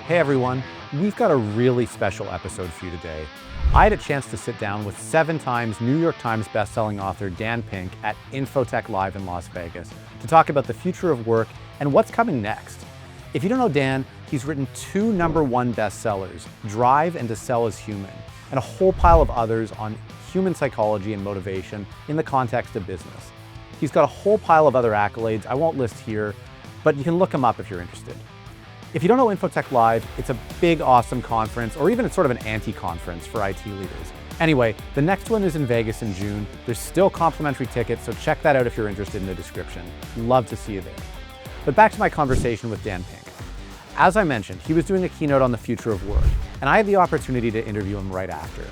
Hey everyone, we've got a really special episode for you today. I had a chance to sit down with 7 times New York Times bestselling author Dan Pink at Infotech Live in Las Vegas to talk about the future of work and what's coming next. If you don't know Dan, he's written 2 #1 bestsellers, Drive and To Sell Is Human, and a whole pile of others on human psychology and motivation in the context of business. He's got a whole pile of other accolades I won't list here, but you can look him up if you're interested. If you don't know Infotech Live, it's a big, awesome conference, or even it's sort of an anti-conference for IT leaders. Anyway, the next one is in Vegas in June. There's still complimentary tickets, so check that out if you're interested in the description. Love to see you there. But back to my conversation with Dan Pink. As I mentioned, he was doing a keynote on the future of work, and I had the opportunity to interview him right after.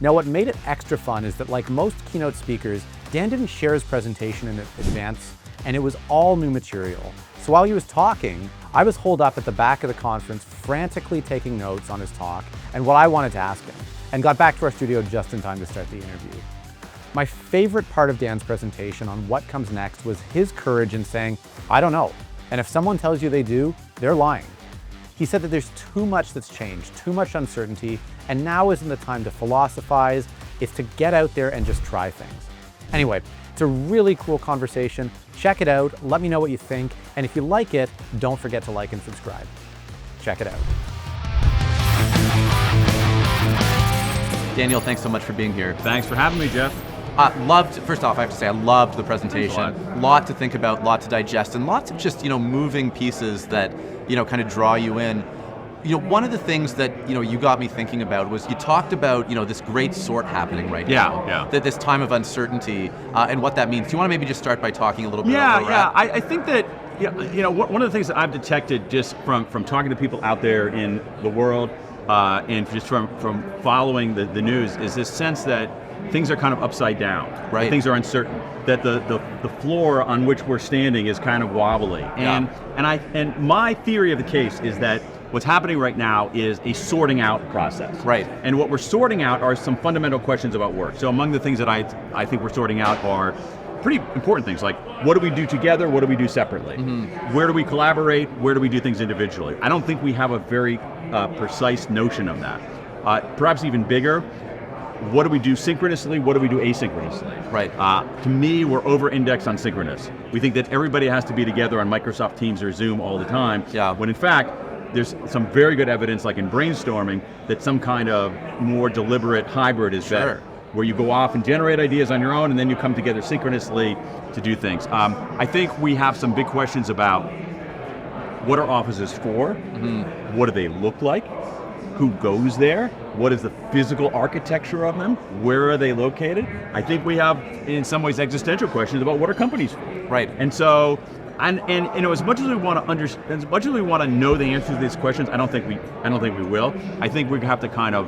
Now, what made it extra fun is that, like most keynote speakers, Dan didn't share his presentation in advance, and it was all new material. So while he was talking, I was holed up at the back of the conference, frantically taking notes on his talk and what I wanted to ask him, and got back to our studio just in time to start the interview. My favorite part of Dan's presentation on what comes next was his courage in saying, I don't know, and if someone tells you they do, they're lying. He said that there's too much that's changed, too much uncertainty, and now isn't the time to philosophize, it's to get out there and just try things. Anyway, it's a really cool conversation. Check it out, let me know what you think, and if you like it, don't forget to like and subscribe. Check it out. Daniel, thanks so much for being here. Thanks for having me, Jeff. First off, I have to say, I loved the presentation. Lot to think about, lot to digest, and lots of just, moving pieces that, kind of draw you in. One of the things that, you got me thinking about was you talked about, this great sort happening right now. Yeah. That this time of uncertainty and what that means. Do you want to maybe just start by talking a little bit about where we're at? I think that, one of the things that I've detected just from talking to people out there in the world and just from following the news is this sense that things are kind of upside down. Right. Things are uncertain. That the floor on which we're standing is kind of wobbly. Yeah. And my theory of the case is that what's happening right now is a sorting out process. Right. And what we're sorting out are some fundamental questions about work. So among the things that I think we're sorting out are pretty important things, like what do we do together, what do we do separately? Mm-hmm. Where do we collaborate, where do we do things individually? I don't think we have a very precise notion of that. Perhaps even bigger, what do we do synchronously, what do we do asynchronously? Right. To me, we're over-indexed on synchronous. We think that everybody has to be together on Microsoft Teams or Zoom all the time, when in fact, there's some very good evidence, like in brainstorming, that some kind of more deliberate hybrid is better, where you go off and generate ideas on your own and then you come together synchronously to do things. I think we have some big questions about what are offices for, what do they look like, who goes there, what is the physical architecture of them, where are they located? I think we have, in some ways, existential questions about what are companies for. Right. And so, and as much as we want to as much as we want to know the answers to these questions, I don't think we will. I think we have to kind of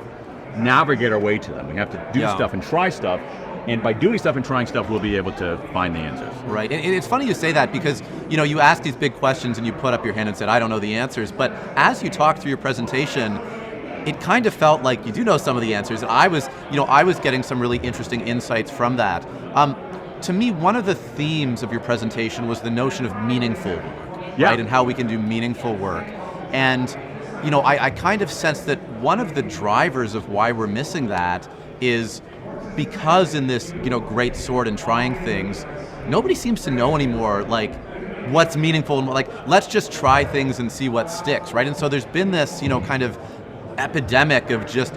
navigate our way to them. We have to do stuff and try stuff, and by doing stuff and trying stuff, we'll be able to find the answers. Right, and it's funny you say that because you ask these big questions and you put up your hand and said, I don't know the answers, but as you talked through your presentation, it kind of felt like you do know some of the answers, and I was getting some really interesting insights from that. To me, one of the themes of your presentation was the notion of meaningful work, right? And how we can do meaningful work. And, I kind of sense that one of the drivers of why we're missing that is because in this, great sort and trying things, nobody seems to know anymore, like, what's meaningful, and like, let's just try things and see what sticks, right? And so there's been this, kind of epidemic of just,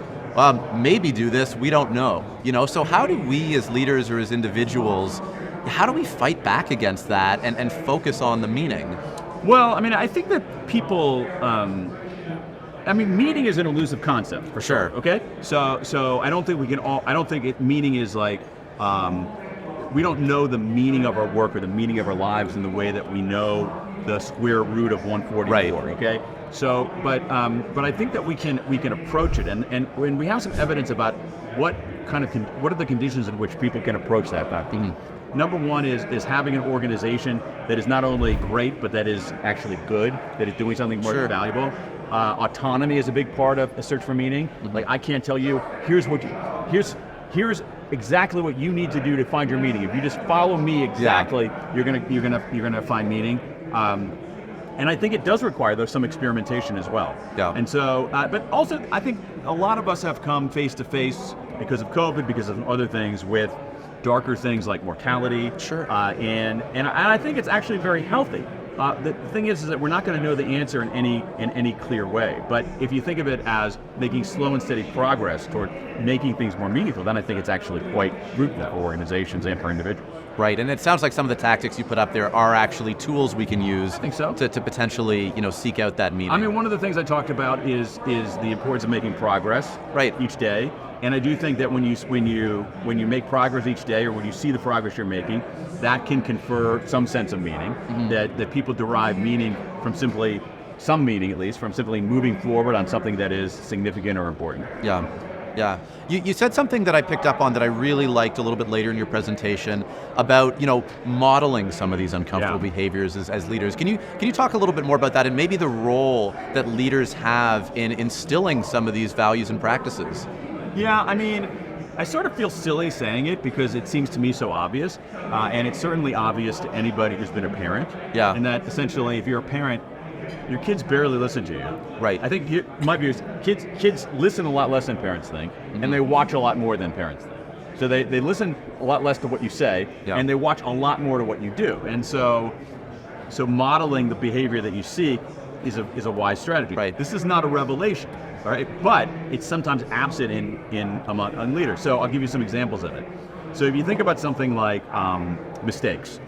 maybe do this, we don't know. So how do we as leaders or as individuals, how do we fight back against that and focus on the meaning? Well, I think that people, meaning is an elusive concept. For sure. Okay? So I don't think meaning is like, we don't know the meaning of our work or the meaning of our lives in the way that we know the square root of 144, right. Okay? So, but I think that we can approach it, and when we have some evidence about what are the conditions in which people can approach that fact. Mm-hmm. Number one is having an organization that is not only great, but that is actually good, that is doing something more valuable. Autonomy is a big part of a search for meaning. Mm-hmm. Like, I can't tell you, here's exactly what you need to do to find your meaning. If you just follow me exactly, you're gonna find meaning. And I think it does require, though, some experimentation as well. Yeah. And so, but also, I think a lot of us have come face to face because of COVID, because of other things, with darker things like mortality. Sure. And I think it's actually very healthy. The thing is that we're not going to know the answer in any clear way. But if you think of it as making slow and steady progress toward making things more meaningful, then I think it's actually quite fruitful for organizations and for individuals. Right, and it sounds like some of the tactics you put up there are actually tools we can use I think so. to potentially, seek out that meaning. I mean, one of the things I talked about is the importance of making progress each day. And I do think that when you make progress each day, or when you see the progress you're making, that can confer some sense of meaning. That people derive meaning from simply, some meaning at least, from simply moving forward on something that is significant or important. Yeah. Yeah, you said something that I picked up on that I really liked a little bit later in your presentation about modeling some of these uncomfortable behaviors as leaders. Can you talk a little bit more about that, and maybe the role that leaders have in instilling some of these values and practices? Yeah, I mean, I sort of feel silly saying it because it seems to me so obvious, and it's certainly obvious to anybody who's been a parent. Yeah. And that essentially, if you're a parent, your kids barely listen to you. Right. I think my view is kids listen a lot less than parents think, and they watch a lot more than parents think. So they listen a lot less to what you say, and they watch a lot more to what you do. And so modeling the behavior that you seek is a wise strategy. Right. This is not a revelation, all right? But it's sometimes absent among leaders. So I'll give you some examples of it. So if you think about something like mistakes,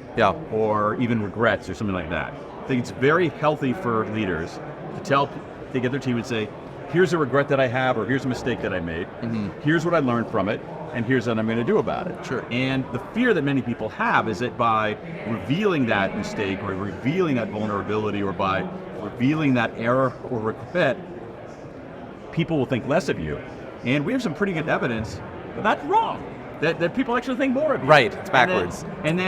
or even regrets or something like that, I think it's very healthy for leaders to get their team and say, here's a regret that I have, or here's a mistake that I made, here's what I learned from it, and here's what I'm going to do about it. Sure. And the fear that many people have is that by revealing that mistake, or revealing that vulnerability, or by revealing that error or regret, people will think less of you. And we have some pretty good evidence that that's wrong. That people actually think more of you. Right, it's backwards. And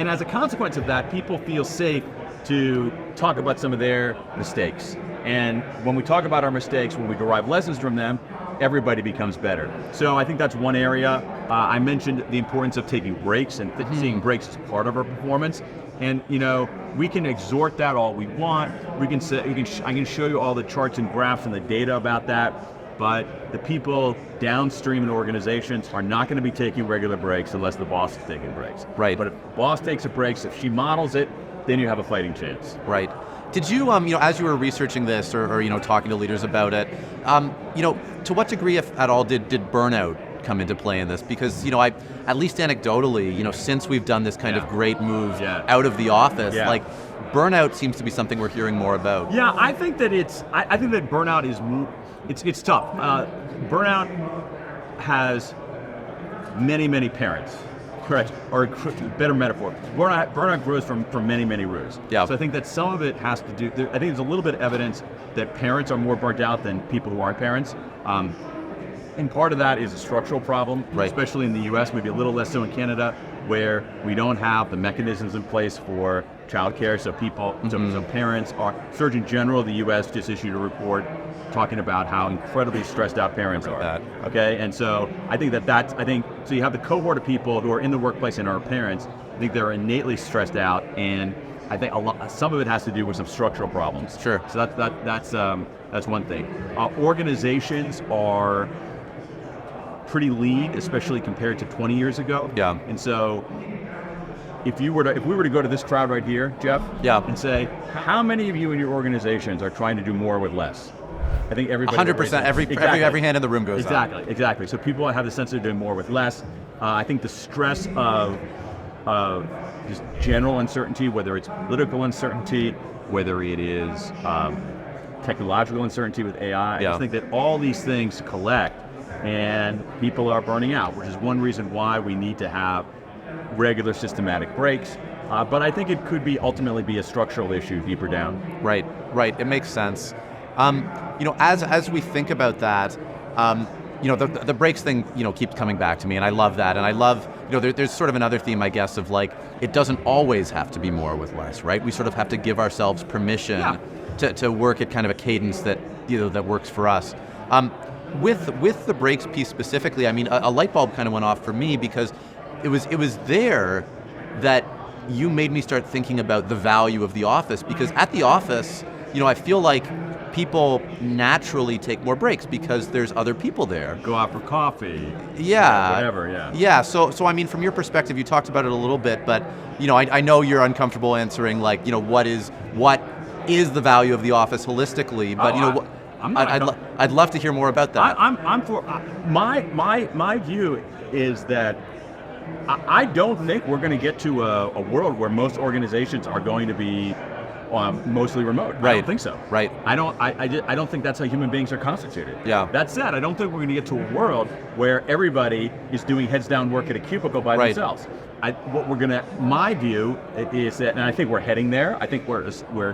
as a consequence of that, people feel safe to talk about some of their mistakes. And when we talk about our mistakes, when we derive lessons from them, everybody becomes better. So I think that's one area. I mentioned the importance of taking breaks and seeing breaks as part of our performance. And we can exhort that all we want. I can show you all the charts and graphs and the data about that. But the people downstream in organizations are not going to be taking regular breaks unless the boss is taking breaks. Right. But if the boss takes a break, if she models it, then you have a fighting chance. Right. Did you, as you were researching this or talking to leaders about it, to what degree, if at all, did burnout come into play in this? Because, I, at least anecdotally, since we've done this kind of great move out of the office, like burnout seems to be something we're hearing more about. Yeah, I think that I think that burnout is, it's tough. Burnout has many parents. Correct, or a better metaphor. Burnout grows from many roots. Yeah. So I think that some of it has to do, I think there's a little bit of evidence that parents are more burnt out than people who aren't parents. And part of that is a structural problem, especially in the US, maybe a little less so in Canada, where we don't have the mechanisms in place for childcare. So so parents are, Surgeon General of the US just issued a report talking about how incredibly stressed out parents are. Okay, and so I think so you have the cohort of people who are in the workplace and are parents. I think they're innately stressed out, and I think some of it has to do with some structural problems. Sure. So that's one thing. Organizations are pretty lean, especially compared to 20 years ago. Yeah. And so if we were to go to this crowd right here, Jeff, and say, how many of you in your organizations are trying to do more with less? I think everybody. 100%. Every hand in the room goes up. Exactly. So people have the sense of doing more with less. I think the stress of just general uncertainty, whether it's political uncertainty, whether it is technological uncertainty with AI, I just think that all these things collect, and people are burning out, which is one reason why we need to have regular systematic breaks. But I think it could ultimately be a structural issue deeper down. Right. It makes sense. As we think about that, the breaks thing, keeps coming back to me, and I love that. And I love, there's sort of another theme, I guess, of like, it doesn't always have to be more with less, right? We sort of have to give ourselves permission to work at kind of a cadence that, that works for us. With the breaks piece specifically, I mean, a light bulb kind of went off for me because it was there that you made me start thinking about the value of the office, because at the office, I feel like people naturally take more breaks because there's other people there. Go out for coffee. Yeah. Whatever, yeah. Yeah, so I mean, from your perspective, you talked about it a little bit, but I know you're uncomfortable answering what is the value of the office holistically, but I'd love to hear more about that. I'm for my view is that I don't think we're going to get to a world where most organizations are going to be mostly remote. Right. I don't think so. Right. I don't think that's how human beings are constituted. Yeah. That said, I don't think we're going to get to a world where everybody is doing heads down work at a cubicle by themselves. My view is that, and I think we're heading there. I think we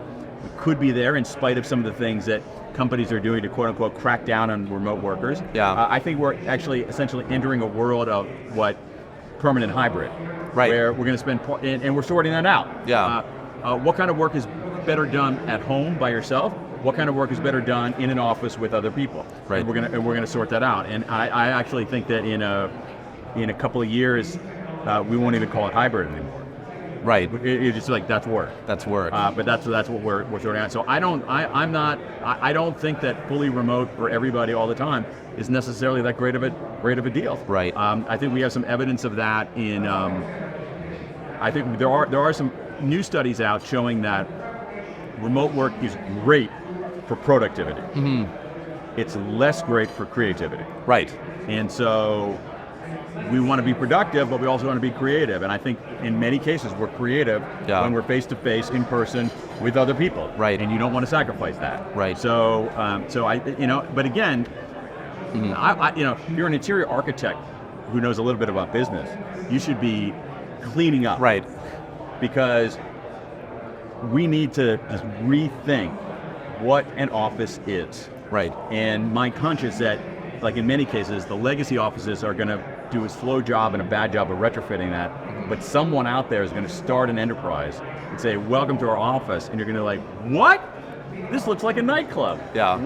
could be there in spite of some of the things that companies are doing to quote unquote crack down on remote workers. Yeah. I think we're actually essentially entering a world of what permanent hybrid. Right. Where we're going to spend, and we're sorting that out. Yeah. What kind of work is better done at home by yourself? What kind of work is better done in an office with other people? Right. And we're gonna sort that out. And I actually think that in a couple of years, we won't even call it hybrid anymore. Right. It's just like that's work. That's work. But that's what we're sorting out. So I don't think that fully remote for everybody all the time is necessarily that great of a deal. Right. I think we have some evidence of that in. I think there are some new studies out showing that remote work is great for productivity. Mm-hmm. It's less great for creativity. Right. And so we want to be productive, but we also want to be creative. And I think in many cases we're creative when we're face to face, in person, with other people. Right. And you don't want to sacrifice that. Right. So, but again, if you're an interior architect who knows a little bit about business, you should be cleaning up. Right. Because we need to just rethink what an office is. Right. And my hunch is that, like in many cases, the legacy offices are going to do a slow job and a bad job of retrofitting that, but someone out there is going to start an enterprise and say, welcome to our office, and you're going to like, what? This looks like a nightclub. Yeah.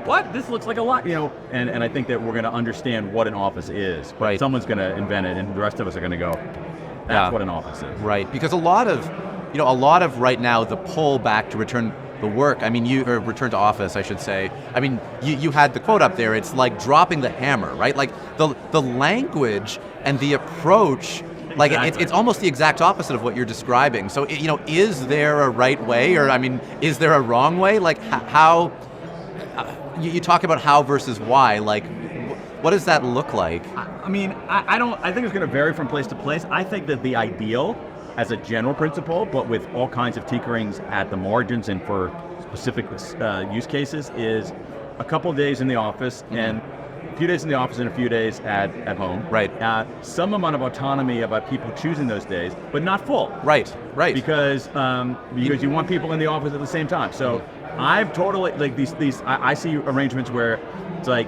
What? This looks like a lot, and I think that we're going to understand what an office is, but right. Someone's going to invent it, and the rest of us are going to go, that's what an office is. Right, because a lot of right now, the pull back to return the work, or return to office, I should say. You had the quote up there, it's like dropping the hammer, right? Like the language and the approach, like exactly. it's almost the exact opposite of what you're describing. So, is there a right way, or is there a wrong way? Like how, you talk about how versus why, like what does that look like? I think it's going to vary from place to place. I think that the ideal, as a general principle, but with all kinds of tinkerings at the margins and for specific use cases, is a couple of days in the office and a few days in the office and a few days at home. Right. Some amount of autonomy about people choosing those days, but not full. Right. Because you want people in the office at the same time. So I've totally, like these I see arrangements where it's like,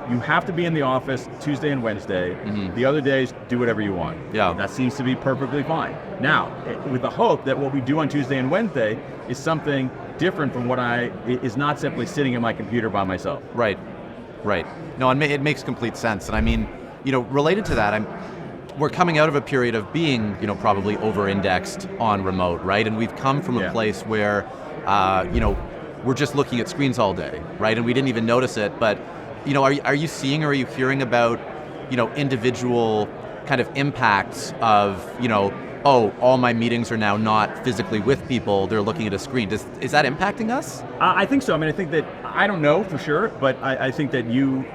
you have to be in the office Tuesday and Wednesday. Mm-hmm. The other days, do whatever you want. Yeah. That seems to be perfectly fine. Now, with the hope that what we do on Tuesday and Wednesday is something different from is not simply sitting at my computer by myself. Right. No, and it makes complete sense. And related to that, we're coming out of a period of being, probably over-indexed on remote, right? And we've come from a place where, we're just looking at screens all day, right? And we didn't even notice it, but are you seeing or are you hearing about, individual kind of impacts of, all my meetings are now not physically with people, they're looking at a screen. Is that impacting us? I think so. I think that, I don't know for sure, but I think that you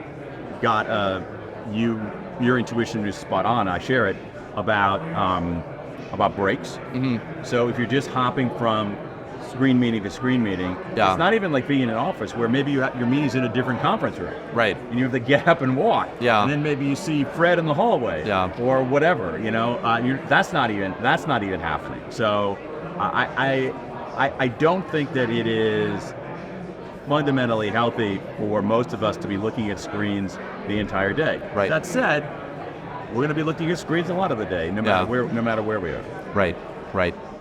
got, your intuition is spot on, I share it, about breaks. Mm-hmm. So if you're just hopping from screen meeting to screen meeting, it's not even like being in an office where maybe your meeting's in a different conference room. Right. And you have to get up and walk. Yeah. And then maybe you see Fred in the hallway. Yeah. Or whatever, that's not even happening. So I don't think that it is fundamentally healthy for most of us to be looking at screens the entire day. Right. That said, we're going to be looking at screens a lot of the day, no matter where we are. Right.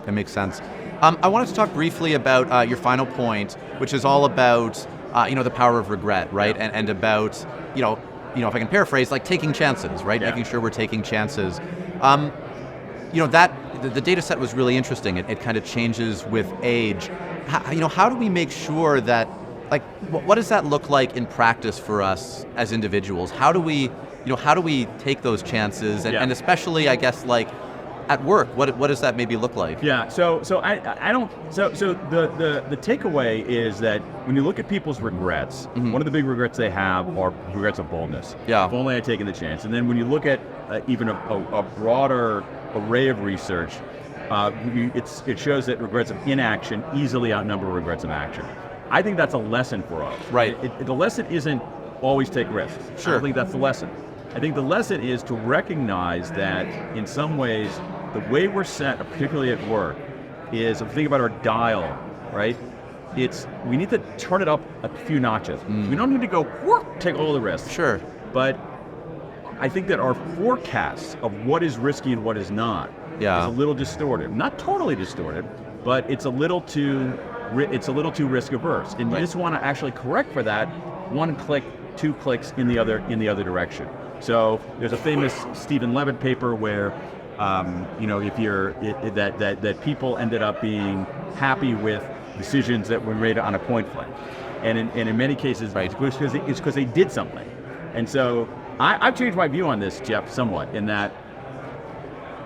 That makes sense. I wanted to talk briefly about your final point, which is all about the power of regret, right? Yeah. And about if I can paraphrase, like taking chances, right? Yeah. Making sure we're taking chances. That the data set was really interesting. It kind of changes with age. How do we make sure that, like, what does that look like in practice for us as individuals? How do we take those chances, and especially, I guess, like, at work, what does that maybe look like? Yeah, so the takeaway is that when you look at people's regrets, one of the big regrets they have are regrets of boldness. Yeah. If only I'd taken the chance. And then when you look at even a broader array of research, it shows that regrets of inaction easily outnumber regrets of action. I think that's a lesson for us. Right. The lesson isn't always take risks. Sure. I don't think that's the lesson. I think the lesson is to recognize that in some ways, the way we're set, particularly at work, is, if you think about our dial, right? We need to turn it up a few notches. We don't need to go, take all the risks. Sure. But I think that our forecasts of what is risky and what is not is a little distorted. Not totally distorted, but it's a little too risk averse. And you just want to actually correct for that, 1 click, 2 clicks in the other direction. So there's a famous Stephen Levitt paper where that people ended up being happy with decisions that were made on a coin flip, and in many cases, it's because they did something. And so I've changed my view on this, Jeff, somewhat, in that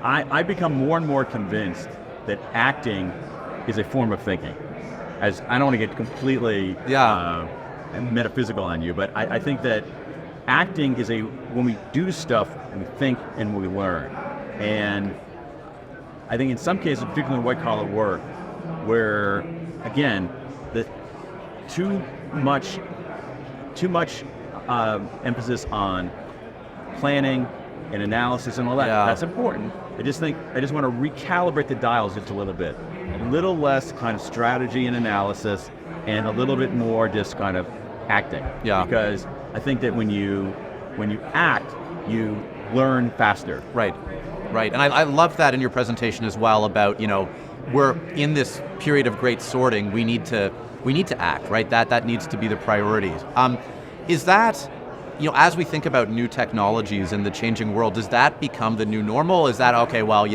I become more and more convinced that acting is a form of thinking. As I don't want to get completely metaphysical on you, but I think that acting is when we do stuff, we think and we learn. And I think in some cases, particularly in white-collar work, where, again, the too much emphasis on planning and analysis and all that, that's important. I just want to recalibrate the dials just a little bit. A little less kind of strategy and analysis, and a little bit more just kind of acting. Yeah. Because I think that when you act, you learn faster. Right. And I love that in your presentation as well about, we're in this period of great sorting. We need to act, right? That needs to be the priority. Is that, as we think about new technologies in the changing world, does that become the new normal? Is that, okay, well,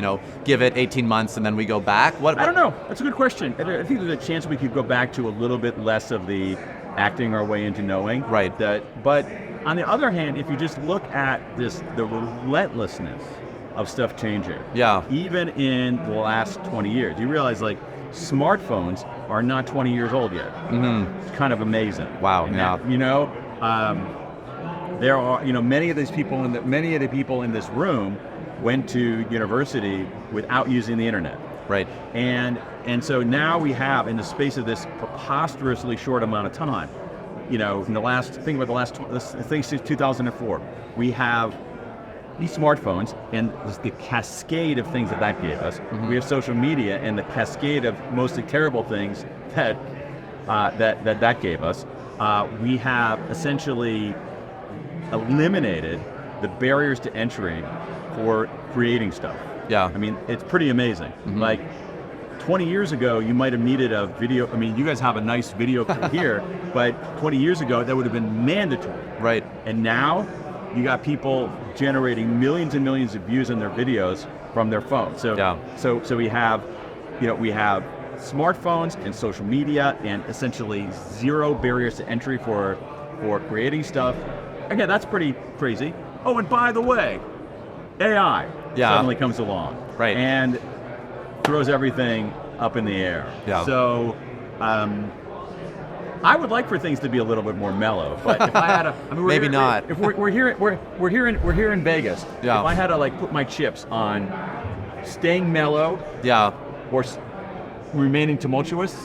give it 18 months and then we go back? I don't know. That's a good question. I think there's a chance we could go back to a little bit less of the acting our way into knowing. Right. But on the other hand, if you just look at the relentlessness of stuff changing. Yeah. Even in the last 20 years, you realize, like, smartphones are not 20 years old yet. Mm-hmm. It's kind of amazing. Wow. And there are, many of the people in this room went to university without using the internet. Right. And so now we have, in the space of this preposterously short amount of time, since 2004, we have these smartphones and the cascade of things that gave us. Mm-hmm. We have social media and the cascade of mostly terrible things that gave us. We have essentially eliminated the barriers to entry for creating stuff. Yeah. I mean, it's pretty amazing. Mm-hmm. Like, 20 years ago, you might have needed a video. I mean, you guys have a nice video crew here, but 20 years ago, that would have been mandatory. Right. And now, you got people generating millions and millions of views on their videos from their phone. So we have smartphones and social media and essentially zero barriers to entry for creating stuff. Again, that's pretty crazy. Oh, and by the way, AI suddenly comes along. Right. And throws everything up in the air. Yeah. So I would like for things to be a little bit more mellow, but if I had maybe not. If we're here in Vegas. Yeah. If I had to put my chips on staying mellow, or remaining tumultuous,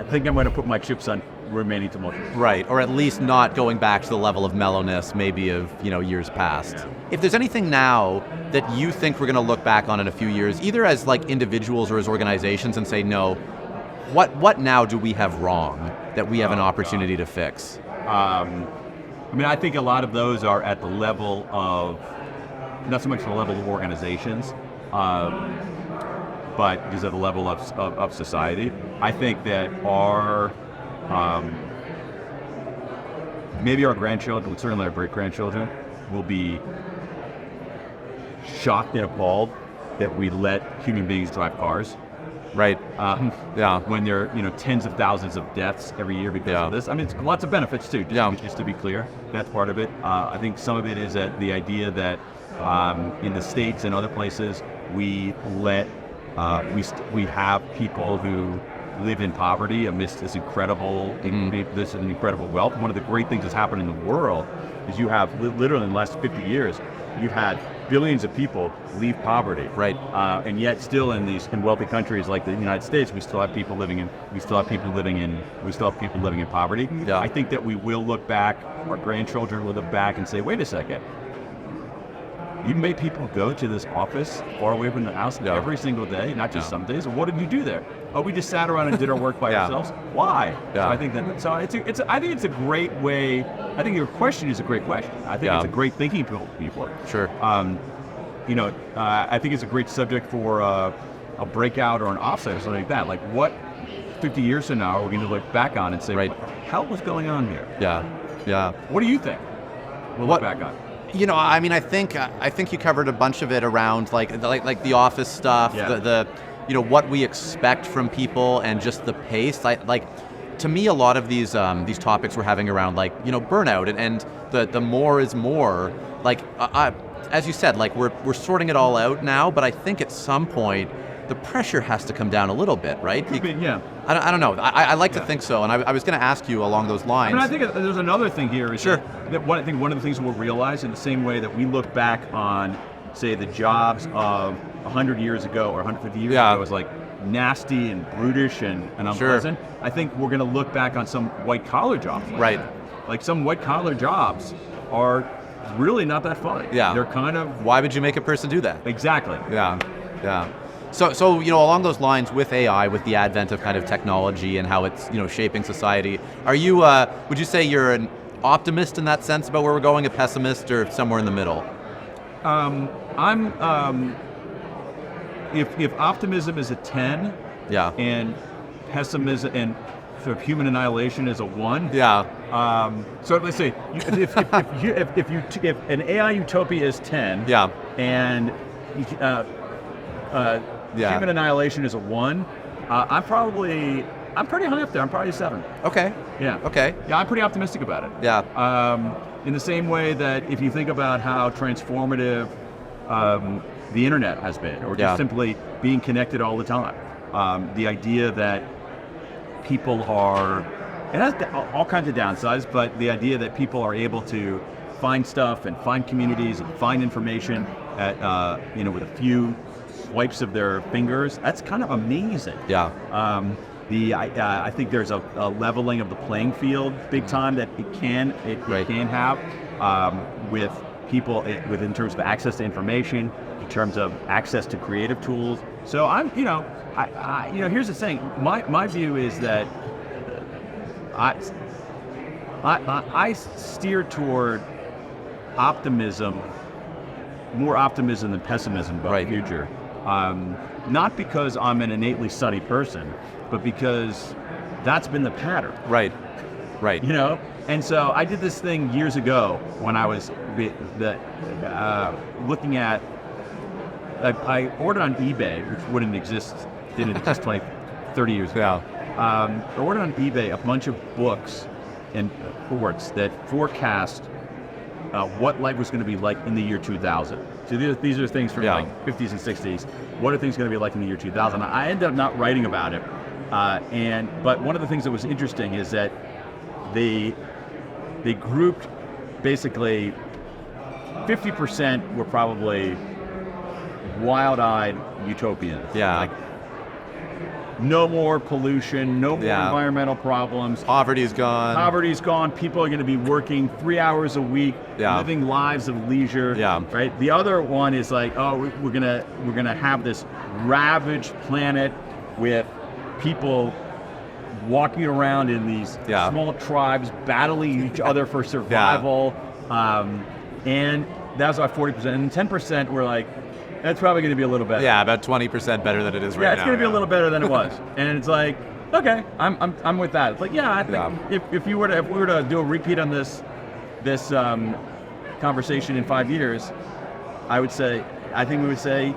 I think I'm going to put my chips on remaining tumultuous. Right, or at least not going back to the level of mellowness maybe of years past. Yeah. If there's anything now that you think we're going to look back on in a few years, either as individuals or as organizations, and say, no, what now do we have wrong that we have an opportunity to fix? I think a lot of those are at the level of, not so much the level of organizations, but just at the level of society. I think that maybe our grandchildren, certainly our great-grandchildren, will be shocked and appalled that we let human beings drive cars. Right. Yeah. When there are tens of thousands of deaths every year because of this. I mean, it's lots of benefits too. Just to be clear, that's part of it. I think some of it is that the idea that in the States and other places we let we have people who live in poverty amidst this incredible wealth. One of the great things that's happened in the world is you have literally in the last 50 years, you've had billions of people leave poverty, right? And yet, still in wealthy countries like the United States, we still have people living in poverty. Yeah. I think that we will look back. Our grandchildren will look back and say, "Wait a second, you made people go to this office far away from the house every single day, not just some days. What did you do there? Oh, we just sat around and did our work by ourselves. Why?" Yeah. So I think that. So I think it's a great way. I think your question is a great question. I think it's a great thinking people. Sure. I think it's a great subject for a breakout or an offsite or something like that. Like, what 50 years from now are we going to look back on and say, "What the hell was going on here?" Yeah. What do you think we'll look back on? I mean, I think you covered a bunch of it around like the office stuff, the what we expect from people, and just the pace. To me, a lot of these topics we're having around burnout and the more is more. As you said, we're sorting it all out now, but I think at some point the pressure has to come down a little bit, right? Yeah. I don't know. I like to think so, and I was going to ask you along those lines. I think there's another thing here. Is that I think one of the things we'll realize in the same way that we look back on, say, the jobs of 100 years ago or 150 years ago as like nasty and brutish and unpleasant. I think we're going to look back on some white-collar jobs. Right. Like some white-collar jobs are really not that fun. Yeah. They're kind of... Why would you make a person do that? Exactly. Yeah. So along those lines, with AI, with the advent of kind of technology and how it's shaping society, are you would you say you're an optimist in that sense about where we're going, a pessimist, or somewhere in the middle? If optimism is a 10, and pessimism and sort of human annihilation is a 1, so let's say if an AI utopia is 10, and human annihilation is a 1, I'm pretty high up there. I'm probably a 7. Okay. Yeah. Okay. Yeah, I'm pretty optimistic about it. Yeah. In the same way that if you think about how transformative the internet has been, or just simply being connected all the time, the idea that people are, it has all kinds of downsides, but the idea that people are able to find stuff and find communities and find information at with a few swipes of their fingers, that's kind of amazing. Yeah. I think there's a leveling of the playing field big time that it can have with people in terms of access to information, in terms of access to creative tools. So I'm here's the thing. My view is that I steer toward optimism, more optimism than pessimism about the future. Not because I'm an innately sunny person, but because that's been the pattern. Right. And so I did this thing years ago when I was looking at, I ordered on eBay, which didn't exist 30 years ago. I ordered on eBay a bunch of books and reports that forecast what life was going to be like in the year 2000. So these are things from like 50s and 60s. What are things going to be like in the year 2000? I ended up not writing about it. But one of the things that was interesting is that they grouped basically 50% were probably wild-eyed utopians. Yeah. Like, no more pollution, no more environmental problems. Poverty's gone. People are going to be working 3 hours a week, living lives of leisure. Yeah. Right. The other one is like, we're gonna have this ravaged planet with people walking around in these small tribes, battling each other for survival. And that's about 40%, and 10% were like, that's probably going to be a little better. Yeah, about 20% better than it is right now. Yeah, it's going to be a little better than it was. And it's like, okay, I'm with that. It's like, I think if we were to do a repeat on this conversation in 5 years, I think we would say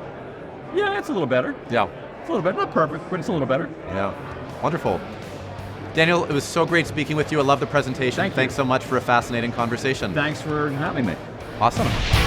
Yeah, it's a little better. Yeah. It's a little better. Not perfect, but it's a little better. Yeah. Wonderful. Daniel, it was so great speaking with you. I love the presentation. Thanks so much for a fascinating conversation. Thanks for having me. Awesome.